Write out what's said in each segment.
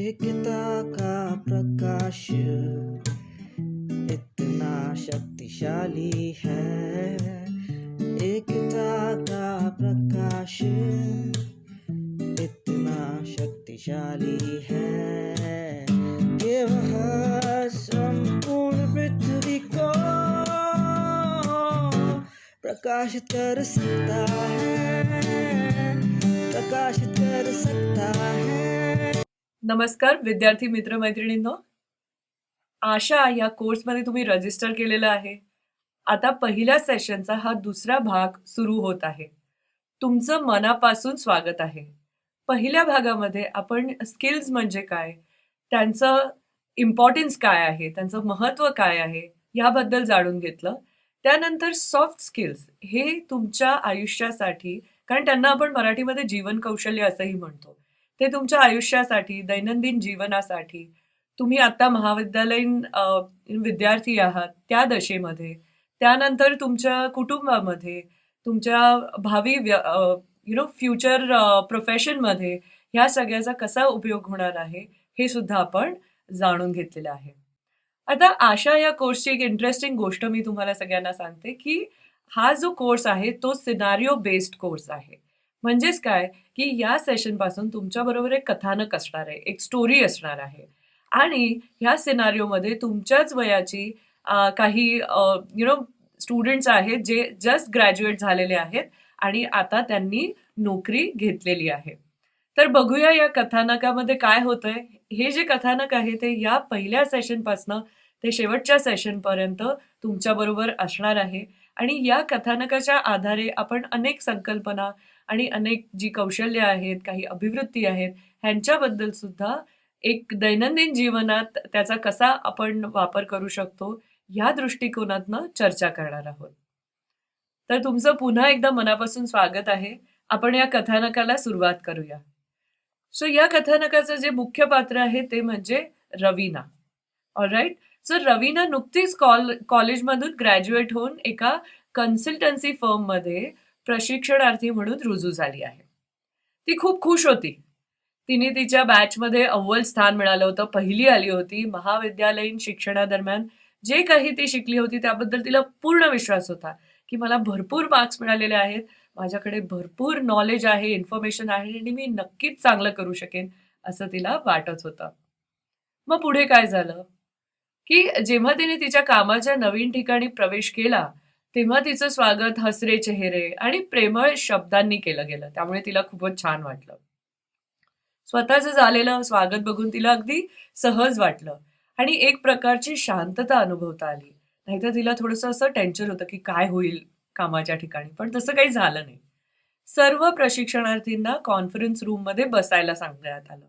एकता का प्रकाश इतना शक्तिशाली है। एकता का प्रकाश इतना शक्तिशाली है कि वह संपूर्ण पृथ्वी को प्रकाशित कर सकता है, प्रकाशित कर सकता है। नमस्कार विद्यार्थी मित्र मैत्रिणींनो, आशा या कोर्समध्ये तुम्ही रजिस्टर केलेलं आहे. आता पहिल्या सेशनचा हा दुसरा भाग सुरू होत आहे. तुमचं मनापासून स्वागत आहे. पहिल्या भागामध्ये आपण स्किल्स म्हणजे काय, त्यांचं इम्पॉर्टन्स काय आहे, त्यांचं महत्त्व काय आहे याबद्दल जाणून घेतलं. त्यानंतर सॉफ्ट स्किल्स हे तुमच्या आयुष्यासाठी, कारण त्यांना आपण मराठीमध्ये जीवन कौशल्य असंही म्हणतो, ते तुमच्या आयुष्यासाठी, दैनंदिन जीवनासाठी, तुम्ही आता महाविद्यालयीन विद्यार्थी आहात त्या दशेमध्ये, त्यानंतर तुमच्या कुटुंबामध्ये, तुमच्या भावी फ्युचर प्रोफेशनमध्ये ह्या सगळ्याचा कसा उपयोग होणार आहे हे सुद्धा आपण जाणून घेतलेलं आहे. आता आशा या कोर्सची एक इंटरेस्टिंग गोष्ट मी तुम्हाला सगळ्यांना सांगते की हा जो कोर्स आहे तो सिनारिओ बेस्ड कोर्स आहे. म्हणजेच काय की या सेशन पासून तुमच्या बरोबर एक कथानक असणार आहे, एक स्टोरी असणार आहे आणि ह्या सिनारिओमध्ये तुमच्याच वयाची काही स्टुडंट्स आहेत जे जस्ट ग्रॅज्युएट झालेले आहेत आणि आता त्यांनी नोकरी घेतलेली आहे. तर बघूया या कथानकामध्ये काय होतंय. हे जे कथानक आहे ते या पहिल्या सेशनपासनं ते शेवटच्या सेशनपर्यंत तुमच्याबरोबर असणार आहे आणि या कथानकाच्या आधारे आपण अनेक संकल्पना आणि अनेक जी कौशल्य आहेत, काही अभिवृत्ती आहेत, ह्यांच्याबद्दल सुद्धा एक दैनंदिन जीवनात त्याचा कसा आपण वापर करू शकतो या दृष्टिकोनातनं चर्चा करणार आहोत. तर तुमचं पुन्हा एकदा मनापासून स्वागत आहे. आपण या कथानकाला सुरुवात करूया. सो या कथानकाचं जे मुख्य पात्र आहे ते म्हणजे रवीना. ऑलराईट. सो रवीना नुकतीच कॉलेजमधून ग्रॅज्युएट होऊन एका कन्सल्टन्सी फर्ममध्ये प्रशिक्षणार्थी म्हणून रुजू झाली आहे. ती खूप खुश होती. तिने तिच्या बॅचमध्ये अव्वल स्थान मिळालं होतं, पहिली आली होती. महाविद्यालयीन शिक्षणादरम्यान जे काही ती शिकली होती त्याबद्दल तिला पूर्ण विश्वास होता की मला भरपूर मार्क्स मिळालेले आहेत, माझ्याकडे भरपूर नॉलेज आहे, इन्फॉर्मेशन आहे आणि मी नक्कीच चांगलं करू शकेन असं तिला वाटत होतं. मग पुढे काय झालं की जेव्हा तिने तिच्या कामाच्या नवीन ठिकाणी प्रवेश केला तेव्हा तिचं स्वागत हसरे चेहरे आणि प्रेमळ शब्दांनी केलं गेलं. त्यामुळे तिला खूपच छान वाटलं. स्वतःचं झालेलं स्वागत बघून तिला अगदी सहज वाटलं आणि एक प्रकारची शांतता अनुभवता आली. नाहीतर तिला थोडंसं असं टेन्शन होतं की काय होईल कामाच्या ठिकाणी, पण तसं काही झालं नाही. सर्व प्रशिक्षणार्थींना कॉन्फरन्स रूममध्ये बसायला सांगण्यात आलं.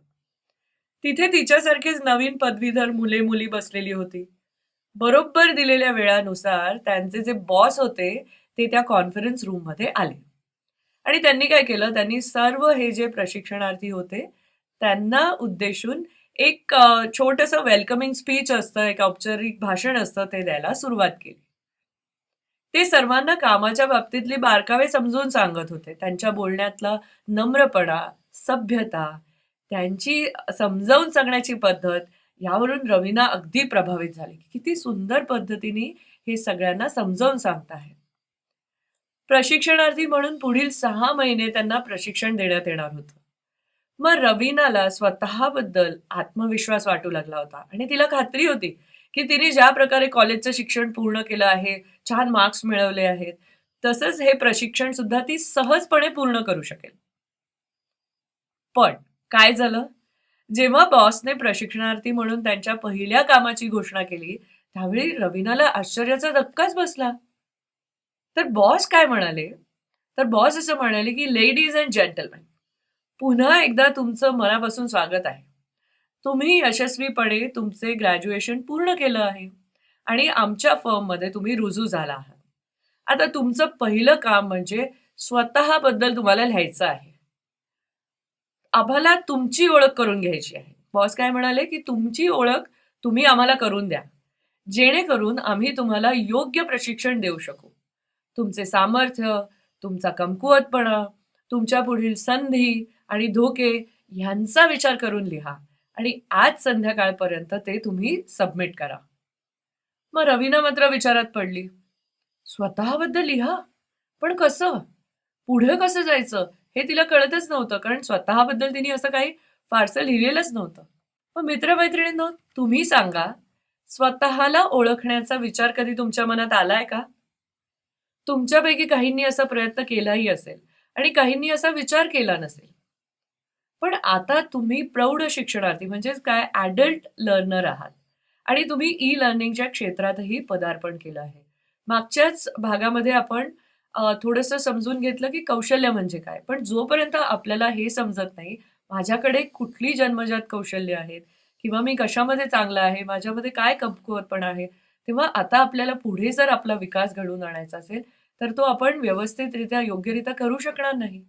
तिथे तिच्यासारखीच नवीन पदवीधर मुले मुली बसलेली होती. बरोबर दिलेल्या वेळानुसार त्यांचे जे बॉस होते ते त्या कॉन्फरन्स रूममध्ये आले आणि त्यांनी काय केलं, त्यांनी सर्व हे जे प्रशिक्षणार्थी होते त्यांना उद्देशून एक छोटंसं वेलकमिंग स्पीच असतं, एक औपचारिक भाषण असतं, ते द्यायला सुरुवात केली. ते सर्वांना कामाच्या बाबतीतली बारकावे समजून सांगत होते. त्यांच्या बोलण्यातला नम्रपणा, सभ्यता, त्यांची समजावून सांगण्याची पद्धत यावरून रवीना अगदी प्रभावित झाली. किती सुंदर पद्धतीने हे सगळ्यांना समजावून सांगत आहे. प्रशिक्षणार्थी म्हणून पुढील 6 महिने त्यांना प्रशिक्षण देण्यात येणार होतं. मग रवीनाला स्वतःबद्दल आत्मविश्वास वाटू लागला होता आणि तिला खात्री होती की तिने ज्या प्रकारे कॉलेजचं शिक्षण पूर्ण केलं आहे, छान मार्क्स मिळवले आहेत, तसंच हे प्रशिक्षण सुद्धा ती सहजपणे पूर्ण करू शकेल. पण काय झालं, जेव्हा बॉसने प्रशिक्षणार्थी म्हणून त्यांच्या पहिल्या कामाची घोषणा केली त्यावेळी रवीनाला आश्चर्याचा धक्काच बसला. तर बॉस काय म्हणाले, तर बॉस असं म्हणाले की लेडीज अँड जेंटलमॅन, पुन्हा एकदा तुमचं मनापासून स्वागत आहे. तुम्ही यशस्वीपणे तुमचे ग्रॅज्युएशन पूर्ण केलं आहे आणि आमच्या फर्ममध्ये तुम्ही रुजू झाला आहात. आता तुमचं पहिलं काम म्हणजे स्वतःबद्दल तुम्हाला लिहायचं आहे. आम्हाला तुमची ओळख करून घ्यायची आहे. बॉस काय म्हणाले की तुमची ओळख तुम्ही आम्हाला करून द्या, जेणेकरून आम्ही तुम्हाला योग्य प्रशिक्षण देऊ शकू. तुमचे सामर्थ्य, तुमचा कमकुवतपणा, तुमच्या पुढील संधी आणि धोके ह्यांचा विचार करून लिहा आणि आज संध्याकाळपर्यंत ते तुम्ही सबमिट करा. मग रवीना मात्र विचारात पडली. स्वतःबद्दल लिहा? पण कसं? पुढे कसं जायचं? हे तिला कळतच नव्हतं, कारण स्वतःबद्दल तिने असं काही फारसं लिहिलेलंच नव्हतं. मग मित्र-मैत्रिणींनो, तुम्ही सांगा, स्वतःला ओळखण्याचा विचार कधी तुमच्या मनात आलाय का? तुमच्यापैकी काहींनी असा प्रयत्न केलाही असेल आणि काहींनी असा विचार केला नसेल. पण आता तुम्ही प्रौढ शिक्षणार्थी म्हणजेच काय ॲडल्ट लर्नर आहात आणि तुम्ही ई-लर्निंगच्या क्षेत्रातही पदार्पण केलं आहे. मागच्याच भागामध्ये आपण थोडंसं समजून घेतलं की कौशल्य म्हणजे काय. पण जोपर्यंत आपल्याला हे समजत नाही, माझ्याकडे कुठली जन्मजात कौशल्य आहेत किंवा मी कशामध्ये चांगला आहे, माझ्यामध्ये काय कमकुवतपणा आहे, तेव्हा आता आपल्याला पुढे जर आपला विकास घडवून आणायचा असेल, तर तो आपण व्यवस्थितरित्या, योग्यरित्या करू शकणार नाही.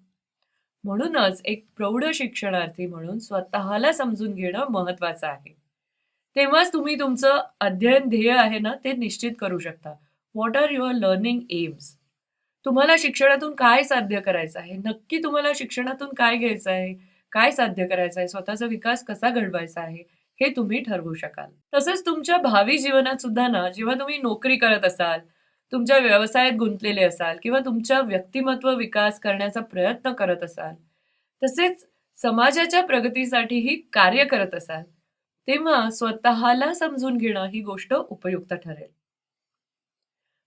म्हणूनच एक प्रौढ शिक्षणार्थी म्हणून स्वतःला समजून घेणं महत्वाचं आहे. तेव्हाच तुम्ही तुमचं अध्ययन ध्येय आहे ना, ते निश्चित करू शकता. What are your learning aims? तुम्हाला शिक्षणातून काय साध्य करायचं आहे? नक्की तुम्हाला शिक्षणातून काय घ्यायचं आहे? काय साध्य करायचं आहे? स्वतःचा विकास कसा घडवायचा आहे? हे तुम्ही ठरवू शकाल. तसंच तुमच्या भावी जीवनात सुद्धा ना, जेव्हा तुम्ही नोकरी करत असाल, तुमच्या व्यवसायात गुंतलेले असाल किंवा तुमच्या व्यक्तिमत्व विकास करण्याचा प्रयत्न करत असाल, तसेच समाजाच्या प्रगतीसाठीही कार्य करत असाल, तेव्हा स्वतःला समजून घेणं ही गोष्ट उपयुक्त ठरेल.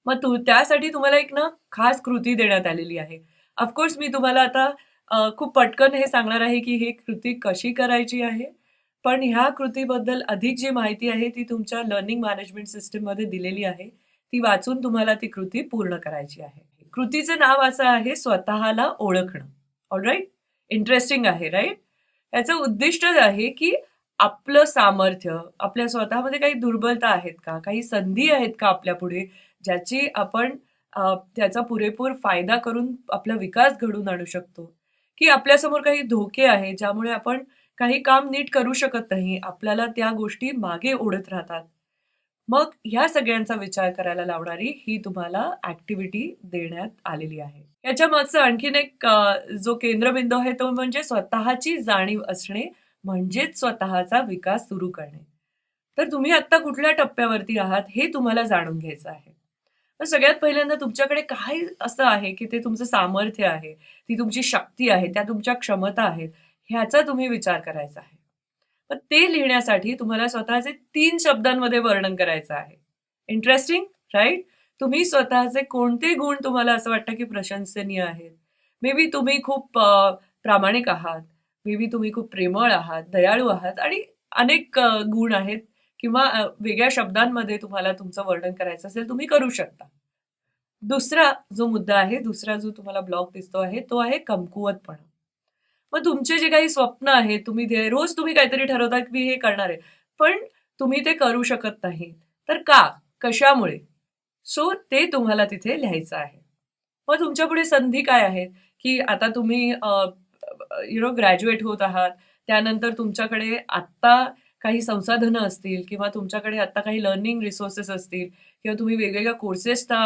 मग त्यासाठी तुम्हाला एक ना खास कृती देण्यात आलेली आहे. ऑफकोर्स मी तुम्हाला आता खूप पटकन हे सांगणार आहे की ही कृती कशी करायची आहे. पण ह्या कृतीबद्दल अधिक जी माहिती आहे ती तुमच्या लर्निंग मॅनेजमेंट सिस्टममध्ये दिलेली आहे. ती वाचून तुम्हाला ती कृती पूर्ण करायची आहे. कृतीचं नाव असं आहे स्वतःला ओळखणं. ऑलराईट? इंटरेस्टिंग आहे, राईट? याचं उद्दिष्ट आहे की आपलं सामर्थ्य, आपल्या स्वतःमध्ये काही दुर्बलता आहेत का? काही संधी आहेत का आपल्यापुढे, ज्याची आपण त्याचा पुरेपूर फायदा करून आपला विकास घडवून आणू शकतो? की आपल्यासमोर काही धोके आहेत, ज्यामुळे आपण काही काम नीट करू शकत नाही. आपल्याला त्या गोष्टी मागे ओढत राहतात. मग ह्या सगळ्यांचा विचार करायला लावणारी ही तुम्हाला ॲक्टिव्हिटी देण्यात आलेली आहे. याच्या मागचं आणखीन एक जो केंद्रबिंदू आहे तो म्हणजे स्वतःची जाणीव असणे म्हणजेच स्वतःचा विकास सुरू करणे. तर तुम्ही आत्ता कुठल्या टप्प्यावरती आहात हे तुम्हाला जाणून घ्यायचं आहे. तर सगळ्यात पहिल्यांदा तुमच्याकडे काय असं आहे की ते तुमचं सामर्थ्य आहे, ती तुमची शक्ती आहे, त्या तुमच्या क्षमता आहेत, ह्याचा तुम्ही विचार करायचा आहे. तर ते लिहिण्यासाठी तुम्हाला स्वतःचे 3 शब्दांमध्ये वर्णन करायचं आहे. Interesting, right? तुम्ही स्वतःचे कोणते गुण तुम्हाला असं वाटतं की प्रशंसनीय आहेत? मे बी तुम्ही खूप प्रामाणिक आहात, मे बी तुम्ही खूप प्रेमळ आहात, दयाळू आहात आणि अनेक गुण आहेत किंवा वेगळ्या शब्दांमध्ये तुम्हाला तुमचं वर्णन करायचं असेल, तुम्ही करू शकता. दुसरा जो मुद्दा आहे, दुसरा जो तुम्हाला ब्लॉक दिसतो आहे, तो आहे कमकुवतपणा. मग तुमचे जे काही स्वप्न आहेत, रोज तुम्ही काहीतरी ठरवता की मी हे करणार आहे, पण तुम्ही ते करू शकत नाही. तर का? कशामुळे? सो ते तुम्हाला तिथे लिहायचं आहे. मग तुमच्यापुढे संधी काय आहेत, की आता तुम्ही ग्रॅज्युएट होत आहात. त्यानंतर तुमच्याकडे आत्ता काही संसाधनं असतील किंवा तुमच्याकडे आत्ता काही लर्निंग रिसोर्सेस असतील किंवा तुम्ही वेगवेगळ्या कोर्सेसचा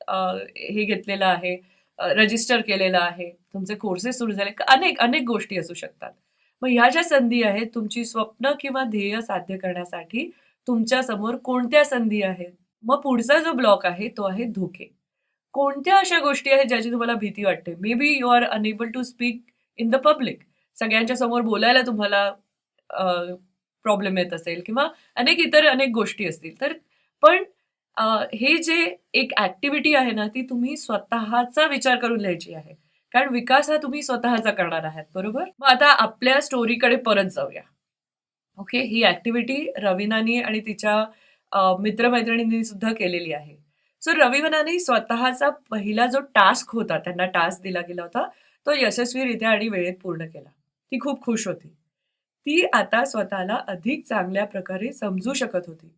हे घेतलेलं आहे, रजिस्टर केलेलं आहे, तुमचे कोर्सेस सुरू झाले, अनेक गोष्टी असू शकतात. मग ह्या ज्या संधी आहेत, तुमची स्वप्न किंवा ध्येय साध्य करण्यासाठी तुमच्या समोर कोणत्या संधी आहेत? मग पुढचा जो ब्लॉक आहे तो आहे धोके. कोणत्या अशा गोष्टी आहेत ज्याची तुम्हाला भीती वाटते? Maybe you are unable to speak in the public. सगळ्यांच्या समोर बोलायला तुम्हाला प्रॉब्लेम येत असेल किंवा अनेक गोष्टी असतील. तर पण हे जे एक ॲक्टिव्हिटी आहे ना, ती तुम्ही स्वतःचा विचार करून लिहायची आहे. कारण विकास हा तुम्ही स्वतःचा करणार आहात, बरोबर? मग आता आपल्या स्टोरीकडे परत जाऊया. ओके, ही ॲक्टिव्हिटी रवीनानी आणि तिच्या मित्रमैत्रिणींनी सुद्धा केलेली आहे. सो रवीनानी स्वतःचा पहिला जो टास्क होता, त्यांना टास्क दिला गेला होता, तो यशस्वीरित्या आणि वेळेत पूर्ण केला. ती खूप खुश होती. ती आता स्वतःला अधिक चांगल्या प्रकारे समजू शकत होती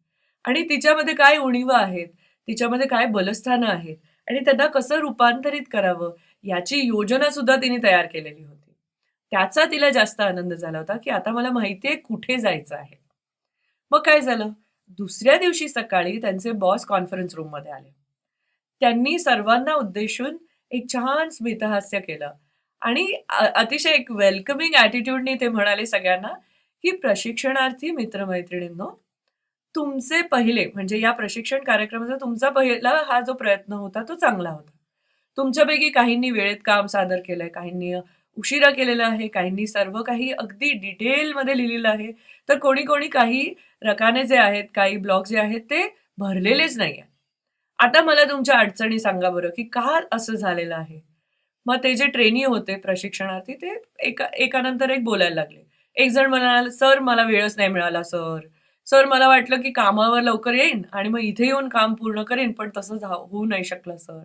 आणि तिच्यामध्ये काय उणिवा आहेत, तिच्यामध्ये काय बलस्थानं आहेत आणि त्यांना कसं रूपांतरित करावं याची योजना सुद्धा तिने तयार केलेली होती. त्याचा तिला जास्त आनंद झाला होता की आता मला माहितीये कुठे जायचं आहे. मग काय झालं? दुसऱ्या दिवशी सकाळी त्यांचे बॉस कॉन्फरन्स रूममध्ये आले. त्यांनी सर्वांना उद्देशून एक छान स्मितहास्य केलं आणि अतिशय एक वेलकमिंग ॲटिट्यूडने ते म्हणाले सगळ्यांना की प्रशिक्षणार्थी मित्रमैत्रिणींनो, तुमचे पहिले म्हणजे या प्रशिक्षण कार्यक्रमाचा तुमचा पहिला हा जो प्रयत्न होता तो चांगला होता. तुमच्यापैकी काहींनी वेळेत काम सादर केलंय, काहींनी उशिरा केलेलं आहे, काहींनी सर्व काही अगदी डिटेलमध्ये लिहिलेलं आहे, तर कोणी कोणी काही रकाने जे आहेत, काही ब्लॉक जे आहेत ते भरलेलेच नाहीये. आता मला तुमच्या अडचणी सांगा बरं, की का असं झालेलं आहे? मग ते जे ट्रेनी होते प्रशिक्षणार्थी ते एकानंतर एक बोलायला लागले. एक जण म्हणाला, "सर मला वेळच नाही मिळाला सर. सर मला वाटलं की कामावर लवकर येईन आणि मग इथे येऊन काम पूर्ण करेन, पण तसं होऊ नाही शकलं सर.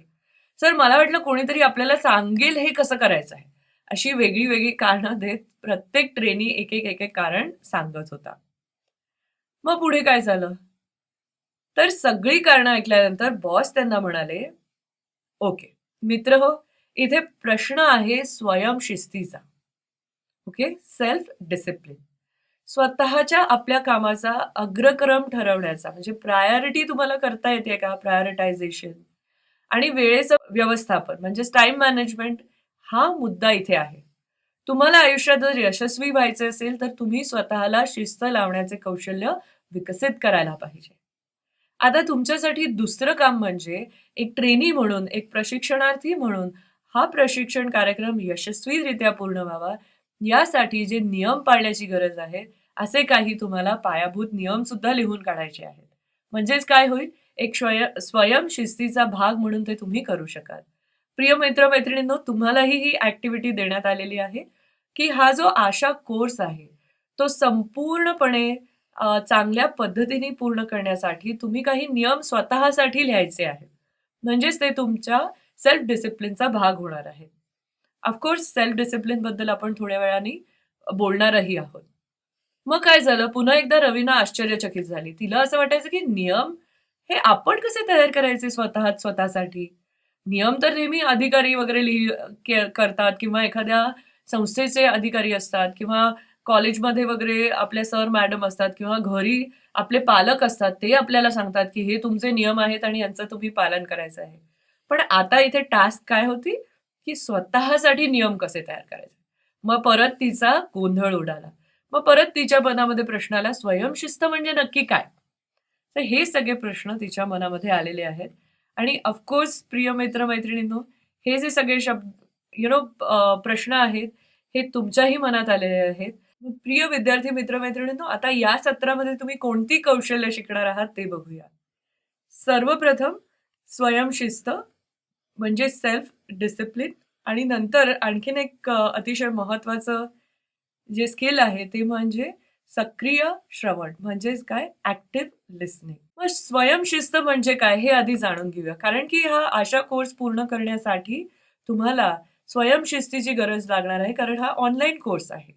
सर मला वाटलं कोणीतरी आपल्याला सांगेल हे कसं करायचं आहे." अशी वेगळी-वेगळी कारणं देत प्रत्येक ट्रेनी एक-एक कारण सांगत होता. मग पुढे काय झालं? तर सगळी कारणं ऐकल्यानंतर बॉस त्यांना म्हणाले, "ओके, मित्रहो, इथे प्रश्न आहे स्वयंशिस्तीचा. Okay, self discipline. स्वतःच्या आपल्या कामाचा अग्रक्रम ठरवण्याचा म्हणजे प्रायोरिटी तुम्हाला करता येते का? प्रायोरिटायझेशन आणि वेळेचं व्यवस्थापन म्हणजेच टाईम मॅनेजमेंट हा मुद्दा इथे आहे. तुम्हाला आयुष्यात जर यशस्वी व्हायचे असेल, तर तुम्ही स्वतःला शिस्त लावण्याचे कौशल्य विकसित करायला पाहिजे. आता तुमच्यासाठी दुसरं काम म्हणजे एक ट्रेनी म्हणून, एक प्रशिक्षणार्थी म्हणून हा प्रशिक्षण कार्यक्रम यशस्वीरित्या पूर्ण व्हावा, यासाठी जे नियम पाळण्याची गरज आहे, असे काही तुम्हाला पायाभूत नियम सुद्धा लिहून काढायचे आहेत. म्हणजेच काय होईल, एक स्वयंशिस्तीचा भाग म्हणून ते तुम्ही करू शकाल. प्रिय मित्र-मैत्रिणींनो, तुम्हालाही ही ॲक्टिव्हिटी देण्यात आलेली आहे, की हा जो आशा कोर्स आहे, तो संपूर्णपणे चांगल्या पद्धतीने पूर्ण करण्यासाठी तुम्ही काही नियम स्वतःसाठी लिहायचे आहेत. म्हणजेच ते तुमच्या सेल्फ डिसिप्लिनचा भाग होणार आहे. ऑफकोर्स सेल्फ डिसिप्लिनबद्दल आपण थोड्या वेळाने बोलणारही आहोत. मग काय झालं, पुन्हा एकदा रवीना आश्चर्यचकित झाली. तिला असं वाटायचं की नियम हे आपण कसे तयार करायचे स्वतःसाठी? नियम तर नेहमी अधिकारी वगैरे करतात किंवा एखाद्या संस्थेचे अधिकारी असतात किंवा कॉलेजमध्ये वगैरे आपले सर मॅडम असतात किंवा घरी आपले पालक असतात. ते आपल्याला सांगतात की हे तुमचे नियम आहेत आणि यांचं तुम्ही पालन करायचं आहे. पण आता इथे टास्क काय होती, की स्वतःसाठी नियम कसे तयार करायचे? मग परत तिचा गोंधळ उडाला. मग परत तिच्या मनामध्ये प्रश्न आला, स्वयंशिस्त म्हणजे नक्की काय? तर हे सगळे प्रश्न तिच्या मनामध्ये आलेले आहेत आणि ऑफकोर्स प्रिय मित्र-मैत्रिणींनो, हे जे सगळे शब्द प्रश्न आहेत, हे तुमच्याही मनात आलेले आहेत. मग प्रिय विद्यार्थी मित्र-मैत्रिणींनो, आता या सत्रामध्ये तुम्ही कोणती कौशल्य शिकणार आहात ते बघूया. सर्वप्रथम स्वयंशिस्त म्हणजे सेल्फ डिसिप्लिन आणि नंतर आणखीन एक अतिशय महत्वाचं जे स्किल आहे ते म्हणजे सक्रिय श्रवण म्हणजेच काय ॲक्टिव्ह लिसनिंग. मग स्वयंशिस्त म्हणजे काय हे आधी जाणून घेऊया. कारण की हा आशा कोर्स पूर्ण करण्यासाठी तुम्हाला स्वयंशिस्तीची गरज लागणार आहे कारण हा ऑनलाईन कोर्स आहे.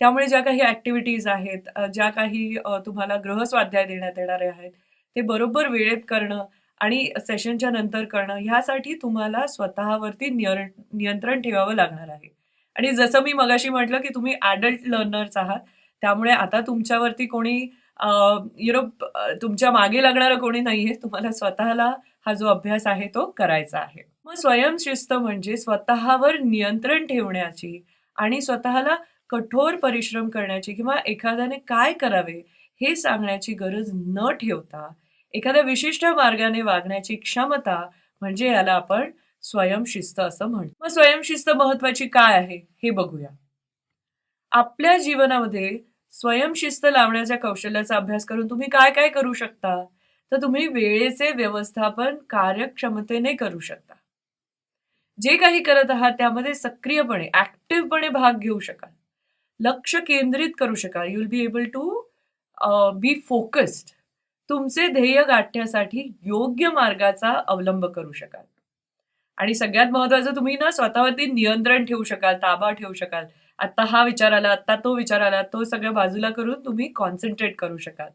त्यामुळे ज्या काही ॲक्टिव्हिटीज आहेत, ज्या काही तुम्हाला गृहस्वाध्याय देण्यात येणारे आहेत, ते बरोबर वेळेत करणं आणि सेशनच्या नंतर करणं ह्यासाठी तुम्हाला स्वतःवरती नियंत्रण ठेवावं लागणार आहे. आणि जसं मी मगाशी म्हटलं, की तुम्ही ॲडल्ट लर्नर्स आहात. त्यामुळे आता तुमच्यावरती कोणी तुमच्या मागे लागणारं कोणी नाहीये. तुम्हाला स्वतःला हा जो अभ्यास आहे तो करायचा आहे. मग स्वयंशिस्त म्हणजे स्वतःवर नियंत्रण ठेवण्याची आणि स्वतःला कठोर परिश्रम करण्याची किंवा एखाद्याने काय करावे हे सांगण्याची गरज न ठेवता एखाद्या विशिष्ट मार्गाने वागण्याची क्षमता म्हणजे याला आपण स्वयंशिस्त असं म्हणतो. मग स्वयंशिस्त महत्वाची काय आहे हे बघूया. आपल्या जीवनामध्ये स्वयंशिस्त लावण्याच्या कौशल्याचा अभ्यास करून तुम्ही काय काय करू शकता? तर तुम्ही वेळेचे व्यवस्थापन कार्यक्षमतेने करू शकता. जे काही करत आहात त्यामध्ये सक्रियपणे, ॲक्टिव्हपणे भाग घेऊ शकाल. लक्ष केंद्रित करू शकाल. You will be able to be focused. तुमचे ध्येय गाठण्यासाठी योग्य मार्गाचा अवलंब करू शकाल. आणि सगळ्यात महत्त्वाचं तुम्ही ना स्वतःवरती नियंत्रण ठेवू शकाल, ताबा ठेवू शकाल. आत्ता हा विचार आला, आत्ता तो विचार आला, तो सगळं बाजूला करून तुम्ही कॉन्सन्ट्रेट करू शकाल.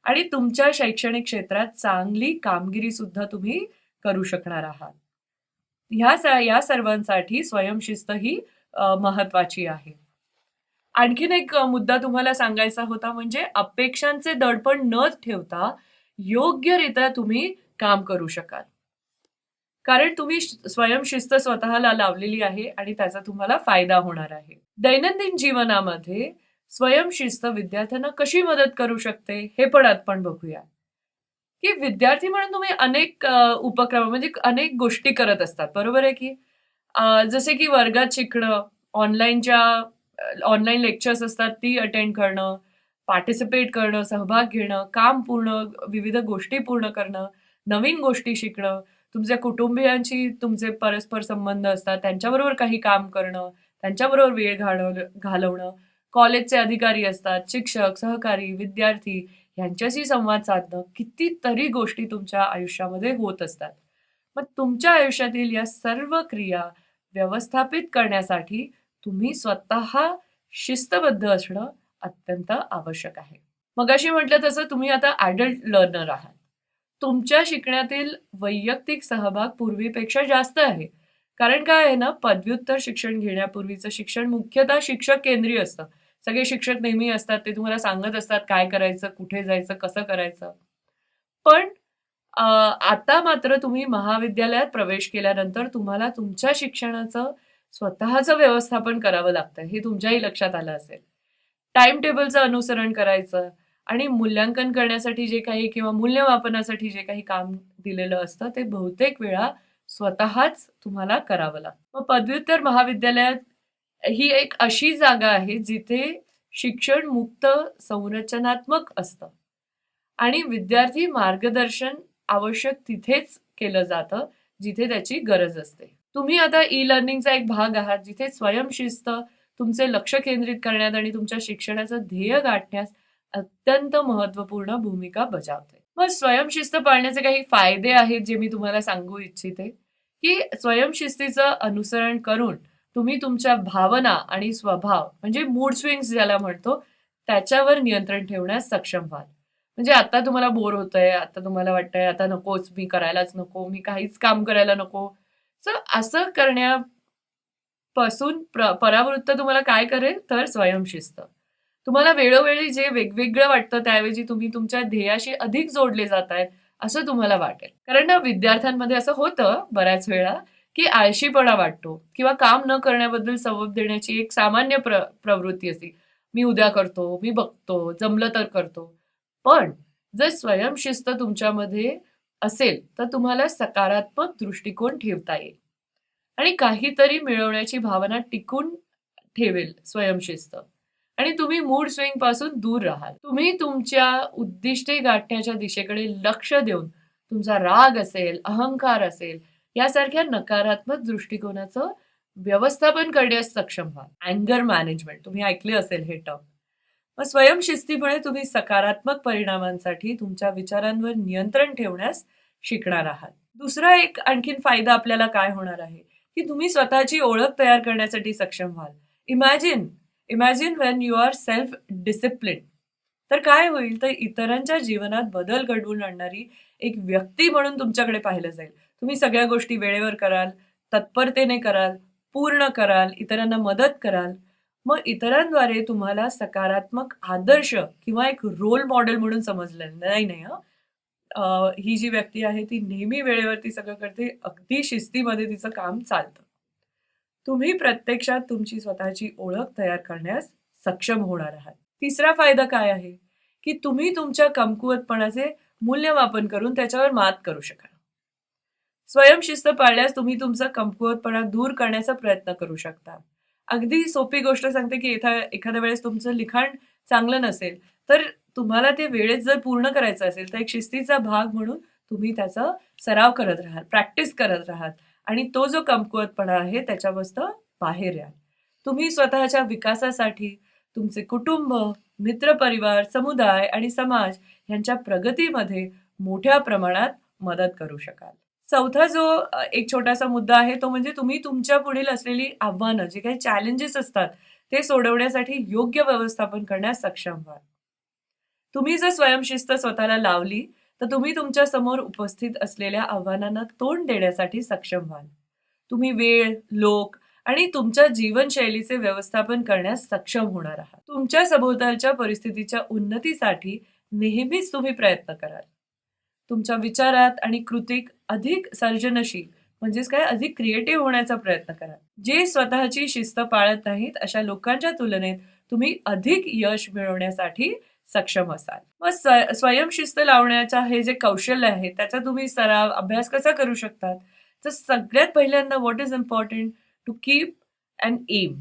आणि तुमच्या शैक्षणिक क्षेत्रात चांगली कामगिरी सुद्धा तुम्ही करू शकणार आहात. या सर्वांसाठी स्वयंशिस्त ही महत्वाची आहे. आणखीन एक मुद्दा तुम्हाला सांगायचा होता म्हणजे अपेक्षांचे दडपण न ठेवता योग्यरित्या तुम्ही काम करू शकाल. कारण तुम्ही स्वयंशिस्त स्वतःला लावलेली आहे आणि त्याचा तुम्हाला फायदा होणार आहे. दैनंदिन जीवनामध्ये स्वयंशिस्त विद्यार्थ्यांना कशी मदत करू शकते हे पण आपण बघूया. की विद्यार्थी म्हणून तुम्ही अनेक उपक्रम म्हणजे अनेक गोष्टी करत असतात, बरोबर आहे की? जसे की वर्गात शिकणं, ऑनलाईनच्या ऑनलाईन लेक्चर्स असतात ती अटेंड करणं, पार्टिसिपेट करणं, सहभाग घेणं, काम पूर्ण विविध गोष्टी पूर्ण करणं, नवीन गोष्टी शिकणं, तुमच्या कुटुंबियांशी तुमचे परस्पर संबंध असतात, त्यांच्याबरोबर काही काम करणं, त्यांच्याबरोबर वेळ घालवणं, कॉलेजचे अधिकारी असतात, शिक्षक, सहकारी, विद्यार्थी यांच्याशी संवाद साधणं, कितीतरी गोष्टी तुमच्या आयुष्यामध्ये होत असतात. मग तुमच्या आयुष्यातील या सर्व क्रिया व्यवस्थापित करण्यासाठी तुम्ही स्वतः शिस्तबद्ध असणं अत्यंत आवश्यक आहे. मगाशी म्हटलं तसं तुम्ही आता ॲडल्ट लर्नर आहात. तुमच्या शिकण्यातील वैयक्तिक सहभाग पूर्वीपेक्षा जास्त आहे. कारण काय आहे ना, पदव्युत्तर शिक्षण घेण्यापूर्वीचं शिक्षण मुख्यतः शिक्षक केंद्रीय असतं. सगळे शिक्षक नेहमी असतात, ते तुम्हाला सांगत असतात काय करायचं, कुठे जायचं, कसं करायचं. पण आता मात्र तुम्ही महाविद्यालयात प्रवेश केल्यानंतर तुम्हाला तुमच्या शिक्षणाचं स्वतःचं व्यवस्थापन करावं लागतं. हे तुमच्याही लक्षात आलं असेल. टाईम टेबलचं अनुसरण करायचं आणि मूल्यांकन करण्यासाठी जे काही किंवा मूल्यमापनासाठी जे काही काम दिलेलं असतं, ते बहुतेक वेळा स्वतःच तुम्हाला करावं लागतं. मग पदव्युत्तर महाविद्यालयात ही एक अशी जागा आहे जिथे शिक्षण मुक्त संरचनात्मक असतं आणि विद्यार्थी मार्गदर्शन आवश्यक तिथेच केलं जातं जिथे त्याची गरज असते. तुम्ही आता ई-लर्निंगचा एक भाग आहात जिथे स्वयंशिस्त तुमचे लक्ष केंद्रित करण्यात आणि तुमच्या शिक्षणाचं ध्येय गाठण्यास अत्यंत महत्त्वपूर्ण भूमिका बजावते. मग स्वयंशिस्त पाळण्याचे काही फायदे आहेत जे मी तुम्हाला सांगू इच्छिते, की स्वयंशिस्तीचं अनुसरण करून तुम्ही तुमच्या भावना आणि स्वभाव म्हणजे मूड स्विंग्स ज्याला म्हणतो, त्याच्यावर नियंत्रण ठेवण्यास सक्षम व्हाल. म्हणजे आता तुम्हाला बोर होतंय, आता तुम्हाला वाटतंय आता नकोच, मी करायलाच नको, मी काहीच काम करायला नको. सो असं करण्यापासून परावृत्त तुम्हाला काय करेल तर स्वयंशिस्त. तुम्हाला वेळोवेळी जे वेगवेगळं वाटतं त्याऐवजी तुम्ही तुमच्या ध्येयाशी अधिक जोडले जातायत असं तुम्हाला वाटेल. कारण ना विद्यार्थ्यांमध्ये असं होतं बऱ्याच वेळा, की आळशीपणा वाटतो किंवा काम न करण्याबद्दल सबब देण्याची एक सामान्य प्रवृत्ती असते. मी उद्या करतो, मी बघतो, जमलं तर करतो. पण जर स्वयंशिस्त तुमच्यामध्ये असेल तर तुम्हाला सकारात्मक दृष्टिकोन ठेवता येईल आणि काहीतरी मिळवण्याची भावना टिकून ठेवेल स्वयंशिस्त आणि तुम्ही मूड स्विंग पासून दूर राहाल. तुम्ही तुमच्या उद्दिष्टे गाठण्याच्या दिशेकडे लक्ष देऊन तुमचा राग असेल, अहंकार असेल यासारख्या नकारात्मक दृष्टिकोनाचं व्यवस्थापन करण्यास सक्षम व्हाल. अँगर मॅनेजमेंट तुम्ही ऐकले असेल हे टर्म. मग स्वयंशिस्तीमुळे तुम्ही सकारात्मक परिणामांसाठी तुमच्या विचारांवर नियंत्रण ठेवण्यास शिकणार आहात. दुसरा एक आणखीन फायदा आपल्याला काय होणार आहे, की तुम्ही स्वतःची ओळख तयार करण्यासाठी सक्षम व्हाल. Imagine when you are self discipline. तर काय होईल तर इतरांच्या जीवनात बदल घडवून आणणारी एक व्यक्ती म्हणून तुमच्याकडे पाहिलं जाईल. तुम्ही सगळ्या गोष्टी वेळेवर कराल, तत्परतेने कराल, पूर्ण कराल, इतरांना मदत कराल. मग इतरांद्वारे तुम्हाला सकारात्मक आदर्श किंवा एक रोल मॉडेल म्हणून समजलं नाही ही जी व्यक्ती आहे ती नेहमी वेळेवरती सगळं करते, अगदी शिस्तीमध्ये तिचं काम चालतं. तुम्ही प्रत्यक्षात तुमची स्वतःची ओळख तयार करण्यास सक्षम होणार आहात. तिसरा फायदा काय आहे, की तुम्ही तुमच्या कमकुवतपणाचे मूल्यमापन करून त्याच्यावर मात करू शकाल. स्वयंशिस्त पाळल्यास तुम्ही तुमचा कमकुवतपणा दूर करण्याचा प्रयत्न करू शकता. अगदी सोपी गोष्ट सांगते, की एखाद्या वेळेस तुमचं लिखाण चांगलं नसेल, तर तुम्हाला ते वेळेत जर पूर्ण करायचं असेल, तर एक शिस्तीचा भाग म्हणून तुम्ही त्याचा सराव करत राहाल, प्रॅक्टिस करत राहाल आणि तो जो कमकुवतपणा आहे त्याच्यापासून बाहेर याल. तुम्ही स्वतःच्या विकासासाठी तुमचे कुटुंब, मित्रपरिवार, समुदाय आणि समाज यांच्या प्रगतीमध्ये मोठ्या प्रमाणात मदत करू शकाल. चौथा जो एक छोटासा मुद्दा आहे तो म्हणजे तुम्ही तुमच्या पुढील असलेली आव्हानं, जे काही चॅलेंजेस असतात, ते सोडवण्यासाठी योग्य व्यवस्थापन करण्यास सक्षम व्हाल. तुम्ही जर स्वयंशिस्त स्वतःला लावली, तर तुम्ही तुमच्या समोर उपस्थित असलेल्या आव्हानांना तोंड देण्यासाठी सक्षम व्हाल. तुम्ही वेळ, लोक आणि तुमच्या जीवनशैलीचे व्यवस्थापन करण्यास सक्षम होणार आहात. तुमच्या सभोवतालच्या परिस्थितीच्या उन्नतीसाठी नेहमीच तुम्ही प्रयत्न कराल. तुमच्या विचारात आणि कृतीत अधिक सर्जनशील म्हणजेच काय अधिक क्रिएटिव्ह होण्याचा प्रयत्न करा. जे स्वतःची शिस्त पाळत नाहीत अशा लोकांच्या तुलनेत तुम्ही अधिक यश मिळवण्यासाठी सक्षम असाल. मग स्वयंशिस्त लावण्याचा हे जे कौशल्य आहे त्याचा तुम्ही सराव अभ्यास कसा करू शकतात? तर सगळ्यात पहिल्यांदा what is important to keep an aim.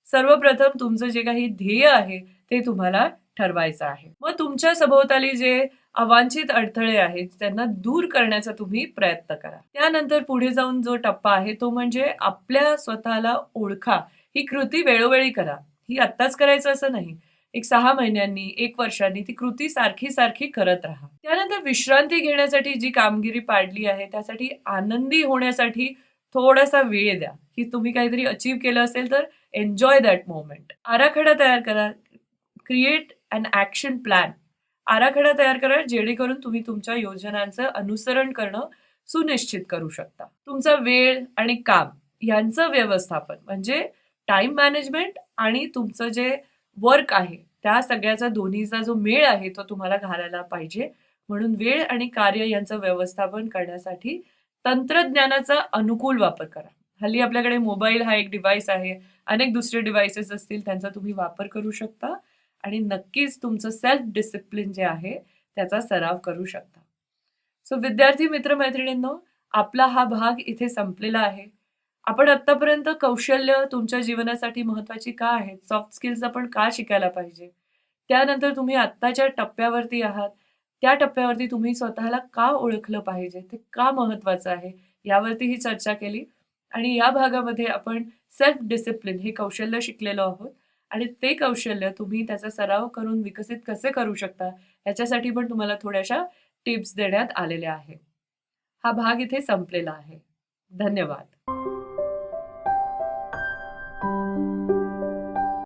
सर्वप्रथम तुमचं जे काही ध्येय आहे ते तुम्हाला ठरवायचं आहे. मग तुमच्या सभोवताली जे अवांछित अडथळे आहेत त्यांना दूर करण्याचा तुम्ही प्रयत्न करा. त्यानंतर पुढे जाऊन जो टप्पा आहे तो म्हणजे आपल्या स्वतःला ओळखा. ही कृती वेळोवेळी करा. ही आत्ताच करायचं असं नाही. एक 6 महिन्यांनी, 1 वर्षांनी ती कृती सारखी करत राहा. त्यानंतर विश्रांती घेण्यासाठी जी कामगिरी पाडली आहे त्यासाठी आनंदी होण्यासाठी थोडासा वेळ द्या. की तुम्ही काहीतरी अचीव्ह केलं असेल तर एन्जॉय दॅट मोमेंट. आराखडा तयार करा. क्रिएट अन ॲक्शन प्लॅन. आराखडा तयार करा जेणेकरून तुम्ही तुमच्या योजनांचं अनुसरण करणं सुनिश्चित करू शकता. तुमचा वेळ आणि काम यांचं व्यवस्थापन म्हणजे टाइम मॅनेजमेंट आणि तुमचं जे वर्क आहे त्या सगळ्याचा दोन्हीचा जो मेळ आहे तो तुम्हाला घालायला पाहिजे. म्हणून वेळ आणि कार्य यांचं व्यवस्थापन करण्यासाठी तंत्रज्ञानाचा अनुकूल वापर करा. हल्ली आपल्याकडे मोबाईल हा एक डिव्हाइस आहे. अनेक दुसरे डिव्हाइसेस असतील त्यांचा तुम्ही वापर करू शकता आणि नक्कीच तुमचं सेल्फ डिसिप्लिन जे आहे त्याचा सराव करू शकता. सो विद्यार्थी मित्रमैत्रिणींनो, आपला हा भाग इथे संपलेला आहे. आपण आत्तापर्यंत कौशल्य तुमच्या जीवनासाठी महत्वाची का आहेत, सॉफ्ट स्किल्स आपण का शिकायला पाहिजे, त्यानंतर तुम्ही आत्ताच्या टप्प्यावरती आहात, त्या टप्प्यावरती तुम्ही स्वतःला का ओळखलं पाहिजे, ते का महत्वाचं आहे यावरतीही चर्चा केली. आणि या भागामध्ये आपण सेल्फ डिसिप्लिन हे कौशल्य शिकलेलो आहोत आणि ते कौशल्य तुम्ही त्याचा सराव करून विकसित कसे करू शकता याच्यासाठी पण तुम्हाला थोड्याशा टिप्स देण्यात आलेल्या आहे. हा भाग इथे संपलेला आहे. धन्यवाद.